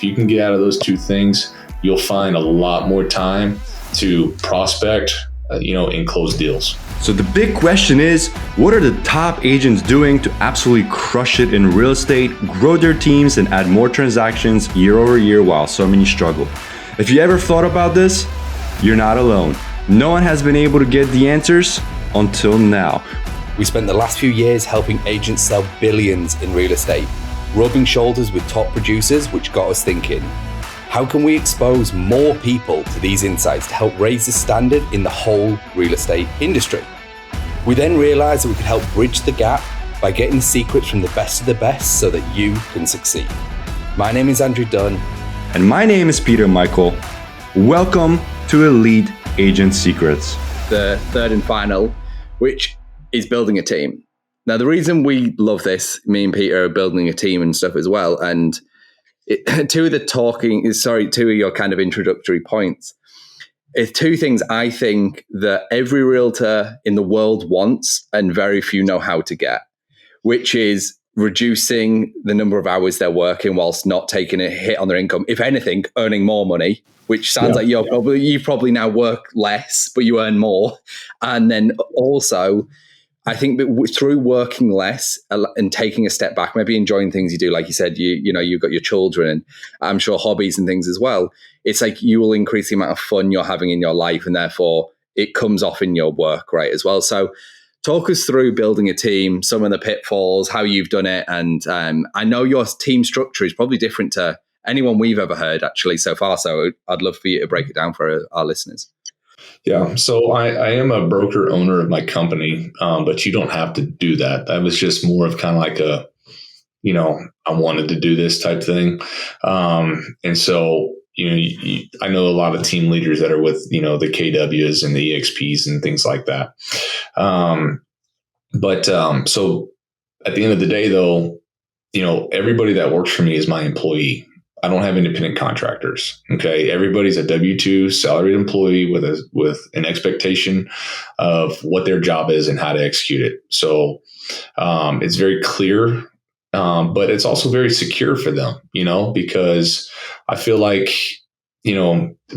you can get out of those two things, you'll find a lot more time to prospect, and close deals. So the big question is, what are the top agents doing to absolutely crush it in real estate, grow their teams, and add more transactions year over year while so many struggle? If you ever thought about this, you're not alone. No one has been able to get the answers until now. We spent the last few years helping agents sell billions in real estate, rubbing shoulders with top producers, which got us thinking, how can we expose more people to these insights to help raise the standard in the whole real estate industry? We then realized that we could help bridge the gap by getting the secrets from the best of the best so that you can succeed. My name is Andrew Dunn. And my name is Peter Michael. Welcome to Elite Agent Secrets. The third and final, which is building a team. Now, the reason we love this, me and Peter are building a team and stuff as well. And two of your kind of introductory points. It's two things I think that every realtor in the world wants and very few know how to get, which is reducing the number of hours they're working whilst not taking a hit on their income. If anything, earning more money, which sounds like you probably now work less, but you earn more. And then also, I think that through working less and taking a step back, maybe enjoying things you do, like you said, you've got your children and I'm sure hobbies and things as well. It's like you will increase the amount of fun you're having in your life, and therefore it comes off in your work, right, as well. So talk us through building a team, some of the pitfalls, how you've done it. And I know your team structure is probably different to anyone we've ever heard actually so far. So I'd love for you to break it down for our listeners. Yeah. So I am a broker owner of my company, but you don't have to do that. That was just more of kind of like I wanted to do this type thing. And so, I know a lot of team leaders that are with, the KWs and the EXPs and things like that. So at the end of the day, though, everybody that works for me is my employee. I don't have independent contractors. Okay. Everybody's a W-2 salaried employee with an expectation of what their job is and how to execute it. So, it's very clear, but it's also very secure for them, because I feel like,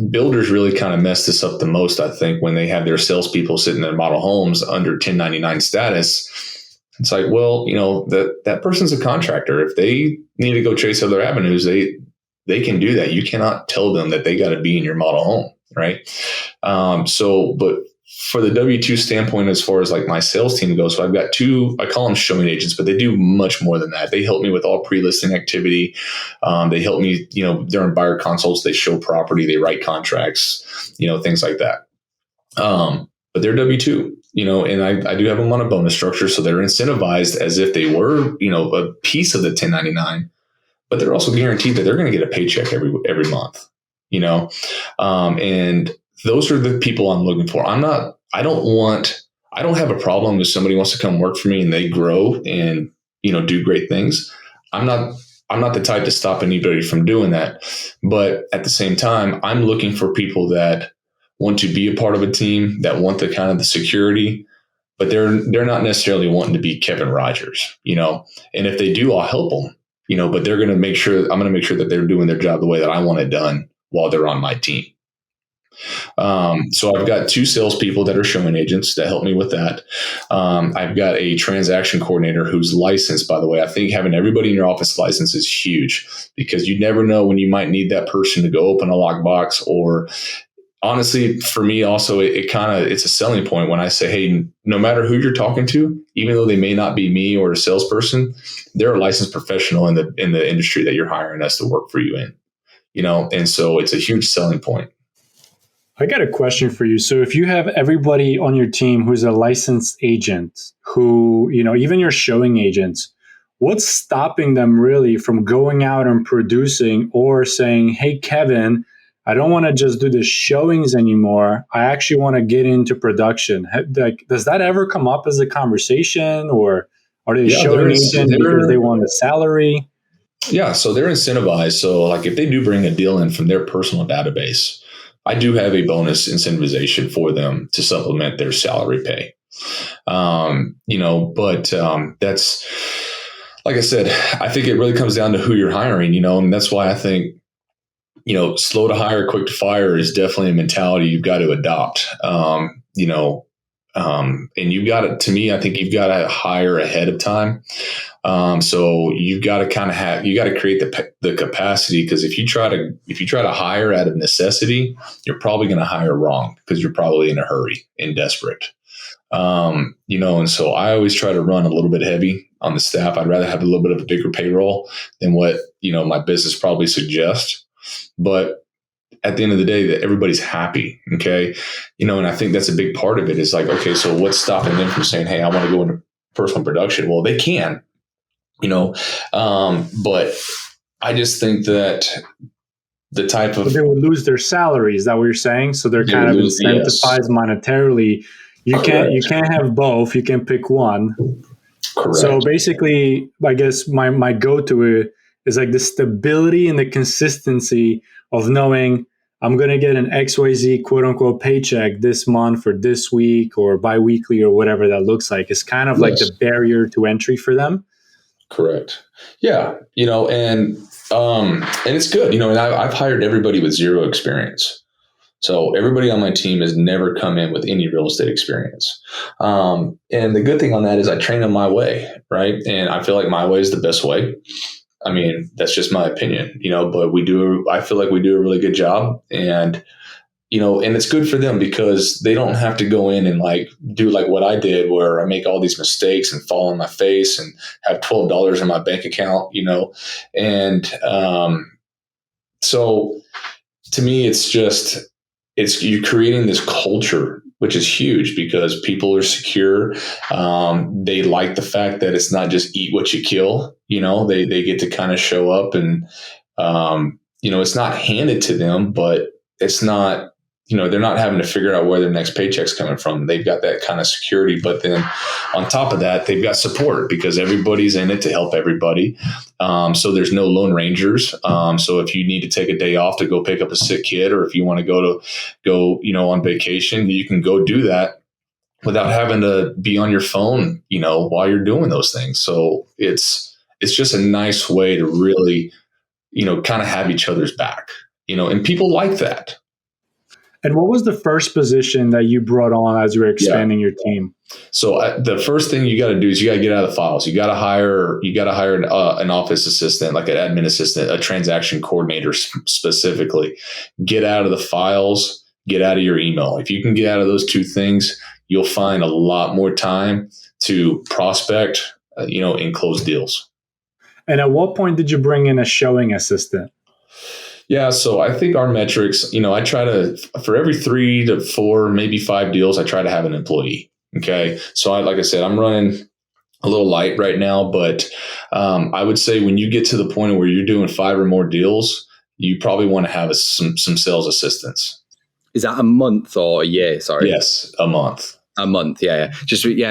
builders really kind of mess this up the most, I think, when they have their salespeople sitting in their model homes under 1099 status. It's like, well, that person's a contractor. If they need to go chase other avenues, they can do that. You cannot tell them that they got to be in your model home, right? But for the W-2 standpoint, as far as like my sales team goes, so I've got two, I call them showing agents, but they do much more than that. They help me with all pre-listing activity. They help me, during buyer consults, they show property, they write contracts, things like that. But they're W-2, and I do have them on a bonus structure. So they're incentivized as if they were, a piece of the 1099. But they're also guaranteed that they're going to get a paycheck every month, and those are the people I'm looking for. I don't have a problem if somebody wants to come work for me and they grow and, do great things. I'm not the type to stop anybody from doing that. But at the same time, I'm looking for people that want to be a part of a team, that want the kind of the security, but they're not necessarily wanting to be Kevin Rogers, and if they do, I'll help them. But I'm going to make sure that they're doing their job the way that I want it done while they're on my team. So I've got two salespeople that are showing agents that help me with that. I've got a transaction coordinator who's licensed, by the way. I think having everybody in your office licensed is huge because you never know when you might need that person to go open a lockbox, or honestly, for me also, it's a selling point when I say, hey, no matter who you're talking to, even though they may not be me or a salesperson, they're a licensed professional in the industry that you're hiring us to work for you in, and so it's a huge selling point. I got a question for you. So if you have everybody on your team who's a licensed agent, who, even your showing agents, what's stopping them really from going out and producing or saying, hey, Kevin, I don't want to just do the showings anymore. I actually want to get into production. Does that ever come up as a conversation, or are they showing agent because they want a salary? Yeah, so they're incentivized. So like if they do bring a deal in from their personal database, I do have a bonus incentivization for them to supplement their salary pay. That's, like I said, I think it really comes down to who you're hiring, and that's why I think slow to hire, quick to fire is definitely a mentality you've got to adopt. And you've got to, to me, I think you've got to hire ahead of time. So you've got to you got to create the capacity, because if you try to hire out of necessity, you're probably going to hire wrong, because you're probably in a hurry and desperate. And so I always try to run a little bit heavy on the staff. I'd rather have a little bit of a bigger payroll than what, my business probably suggests. But at the end of the day, that everybody's happy. Okay. And I think that's a big part of it is like, okay, so what's stopping them from saying, hey, I want to go into personal production? Well, they can, but I just think that the type of, but they would lose their salary. Is that what you're saying? So they're kind of incentivized monetarily. You can't have both. You can pick one. Correct. So basically, I guess my go-to is like the stability and the consistency of knowing I'm going to get an XYZ quote unquote paycheck this month or this week or bi-weekly or whatever that looks like. It's kind of like the barrier to entry for them. Correct. Yeah. And it's good, and I've hired everybody with zero experience. So everybody on my team has never come in with any real estate experience. And the good thing on that is I train them my way, right? And I feel like my way is the best way. I mean, that's just my opinion, but I feel like we do a really good job, and, and it's good for them because they don't have to go in and do what I did, where I make all these mistakes and fall on my face and have $12 in my bank account, and, so to me, you're creating this culture, which is huge because people are secure. They like the fact that it's not just eat what you kill. They get to kind of show up and, it's not handed to them, but it's not, they're not having to figure out where their next paycheck's coming from. They've got that kind of security, but then on top of that, they've got support because everybody's in it to help everybody. So there's no lone rangers. So if you need to take a day off to go pick up a sick kid, or if you want to go on vacation, you can go do that without having to be on your phone, while you're doing those things. So it's just a nice way to really, kind of have each other's back, and people like that. And what was the first position that you brought on as you were expanding your team? So the first thing you got to do is you got to get out of the files. You got to hire an office assistant, like an admin assistant, a transaction coordinator specifically. Get out of the files, get out of your email. If you can get out of those two things, you'll find a lot more time to prospect, and close deals. And at what point did you bring in a showing assistant? Yeah. So I think our metrics, I try to, for every 3 to 4, maybe 5 deals, I try to have an employee. Okay. So like I said, I'm running a little light right now, but I would say when you get to the point where you're doing 5 or more deals, you probably want to have some sales assistants. Is that a month or a year? Sorry. Yes. A month. A month. Yeah.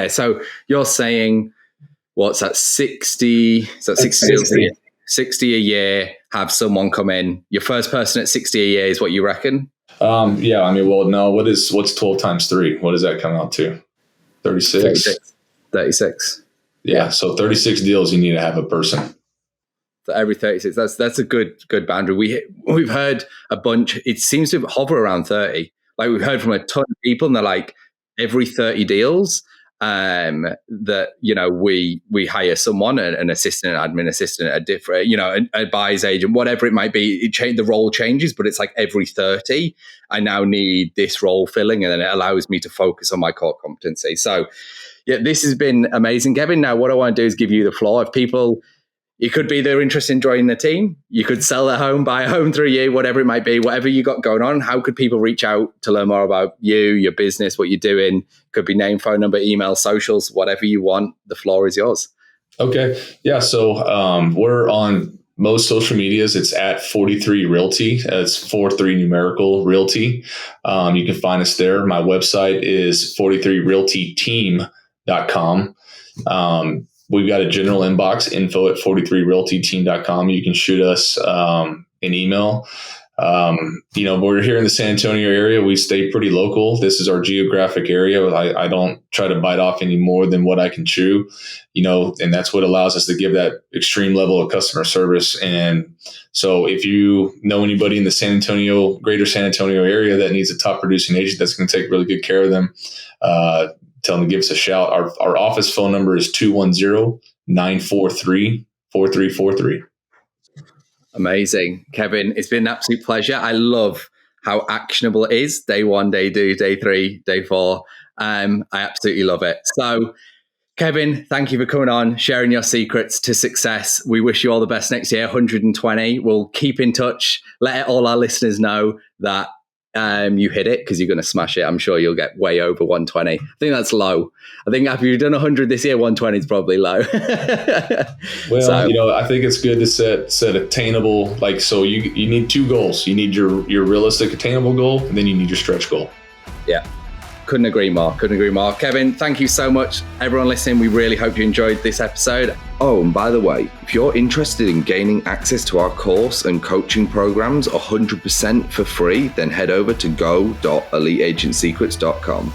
So you're saying, what's that? 60? Is that 60 deals a year? 60 a year, have someone come in. Your first person at 60 a year is what you reckon? Yeah. I mean, well, no, what's 12 times 3? What does that come out to? 36. 36. Yeah. So 36 deals, you need to have a person. For every 36. That's a good boundary. We've heard a bunch. It seems to hover around 30. Like we've heard from a ton of people, and they're like every 30 deals. That we hire someone, an assistant, an admin assistant, a different, a buyer's agent, whatever it might be. The role changes, but it's like every 30, I now need this role filling, and then it allows me to focus on my core competency. So, yeah, this has been amazing, Kevin. Now, what I want to do is give you the floor. If people, it could be they're interested in joining the team. You could sell their home, buy a home through you, whatever it might be, whatever you got going on. How could people reach out to learn more about you, your business, what you're doing? Could be name, phone number, email, socials, whatever you want. The floor is yours. Okay. Yeah. So we're on most social medias. It's at 43 Realty. It's 43 numerical Realty. You can find us there. My website is 43realtyteam.com. We've got a general inbox, info@43realtyteam.com. You can shoot us an email. We're here in the San Antonio area. We stay pretty local. This is our geographic area. I don't try to bite off any more than what I can chew, and that's what allows us to give that extreme level of customer service. And so if you know anybody in the greater San Antonio area that needs a top producing agent that's going to take really good care of them, tell them to give us a shout. Our office phone number is 210-943-4343. Amazing. Kevin, it's been an absolute pleasure. I love how actionable it is. Day 1, day 2, day 3, day 4. I absolutely love it. So, Kevin, thank you for coming on, sharing your secrets to success. We wish you all the best next year, 120. We'll keep in touch. Let all our listeners know that you hit it, because you're going to smash it. I'm sure you'll get way over 120. I think that's low. I think after you've done 100 this year, 120 is probably low. Well, I think it's good to set attainable. So you need 2 goals. You need your realistic attainable goal, and then you need your stretch goal. Yeah. Couldn't agree more. Kevin, thank you so much. Everyone listening, we really hope you enjoyed this episode. Oh, and by the way, if you're interested in gaining access to our course and coaching programs 100% for free, then head over to go.eliteagentsecrets.com.